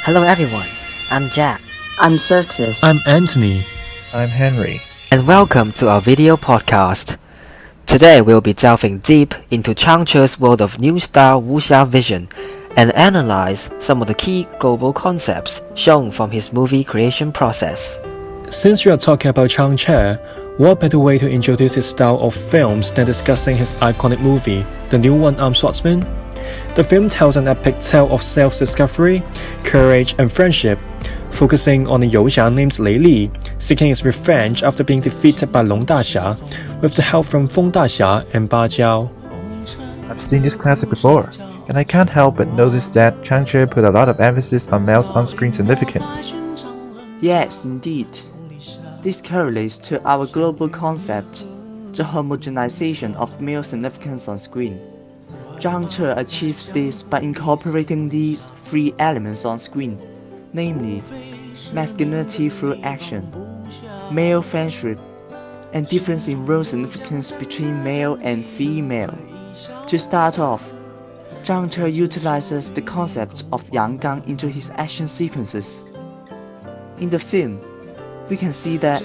Hello everyone, I'm Jack. I'm Certis. I'm Anthony. I'm Henry. And welcome to our video podcast. Today we'll be delving deep into Changche's world of new style wuxia vision and analyze some of the key global concepts shown from his movie creation process. Since we are talking about Changche, what better way to introduce his style of films than discussing his iconic movie, the new One-Armed Swordsman? The film tells an epic tale of self-discovery, courage, and friendship, focusing on a Youxia named Lei Li, seeking his revenge after being defeated by Long Daxia, with the help from Feng Daxia and Ba Jiao. I've seen this classic before, and I can't help but notice that Changche put a lot of emphasis on male's on-screen significance. Yes, indeed. This correlates to our global concept, the homogenization of male significance on screen. Zhang Che achieves this by incorporating these three elements on screen, namely masculinity through action, male friendship, and difference in role significance between male and female. To start off, Zhang Che utilizes the concept of Yanggang into his action sequences. In the film, we can see that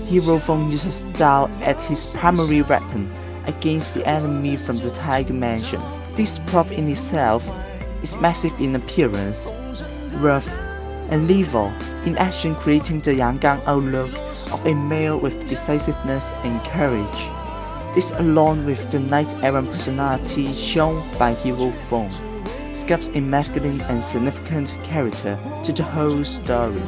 Hero Feng uses style as his primary weapon against the enemy from the Tiger Mansion. This prop in itself is massive in appearance, rough, and lethal in action, creating the Yanggang outlook of a male with decisiveness and courage. This, along with the knight-errant personality shown by Hero Feng, sculpts a masculine and significant character to the whole story.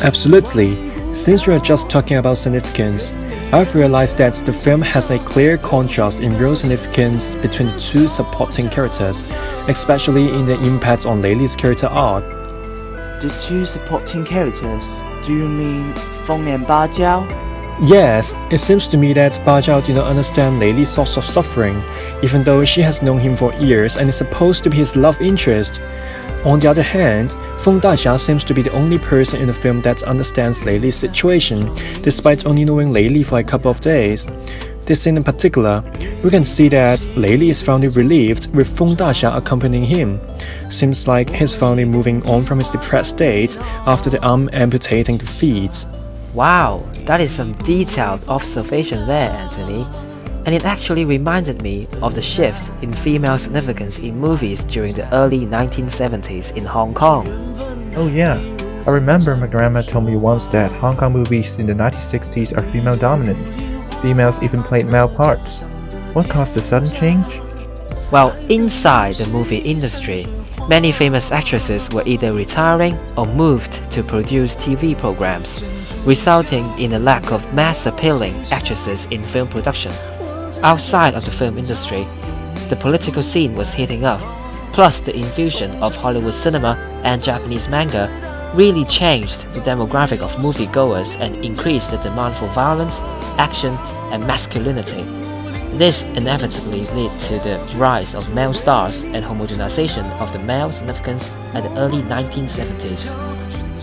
Absolutely. Since we are just talking about significance, I've realized that the film has a clear contrast in real significance between the two supporting characters, especially in the impact on Lei Li's character arc. The two supporting characters? Do you mean Feng and Ba Jiao? Yes, it seems to me that Ba Jiao did not understand Lei Li's source of suffering, even though she has known him for years and is supposed to be his love interest. On the other hand, Feng Daxia seems to be the only person in the film that understands Lei Li's situation, despite only knowing Lei Li for a couple of days. This scene in particular, we can see that Lei Li is finally relieved with Feng Daxia accompanying him. Seems like he's finally moving on from his depressed state after the arm amputating defeats. Wow, that is some detailed observation there, Anthony. And it actually reminded me of the shift in female significance in movies during the early 1970s in Hong Kong. Oh yeah, I remember my grandma told me once that Hong Kong movies in the 1960s are female dominant. Females even played male parts. What caused the sudden change? Well, inside the movie industry, many famous actresses were either retiring or moved to produce TV programs, resulting in a lack of mass-appealing actresses in film production. Outside of the film industry, the political scene was heating up, plus the infusion of Hollywood cinema and Japanese manga really changed the demographic of moviegoers and increased the demand for violence, action, and masculinity. This inevitably led to the rise of male stars and homogenization of the male significance at the early 1970s.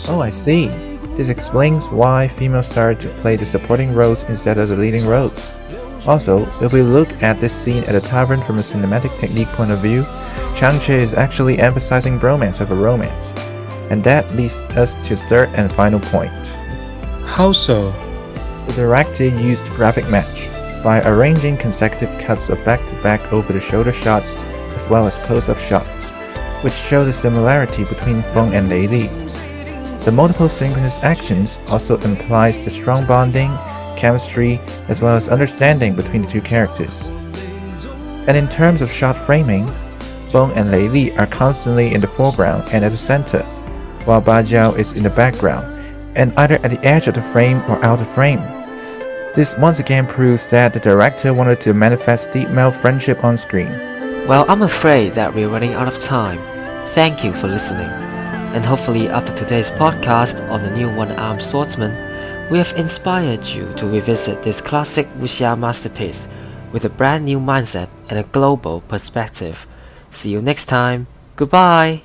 Oh, I see. This explains why females started to play the supporting roles instead of the leading roles. Also, if we look at this scene at a tavern from a cinematic technique point of view, Changche is actually emphasizing bromance over romance. And that leads us to the third and final point. How so? The director used graphic match by arranging consecutive cuts of back-to-back over-the-shoulder shots as well as close-up shots, which show the similarity between Feng and Lei Li. The multiple synchronous actions also implies the strong bonding, chemistry, as well as understanding between the two characters. And in terms of shot framing, Feng and Lei Li are constantly in the foreground and at the center, while Ba Jiao is in the background, and either at the edge of the frame or out of frame. This once again proves that the director wanted to manifest deep male friendship on screen. Well, I'm afraid that we're running out of time. Thank you for listening. And hopefully after today's podcast on the new One-Armed Swordsman, we have inspired you to revisit this classic wuxia masterpiece with a brand new mindset and a global perspective. See you next time. Goodbye!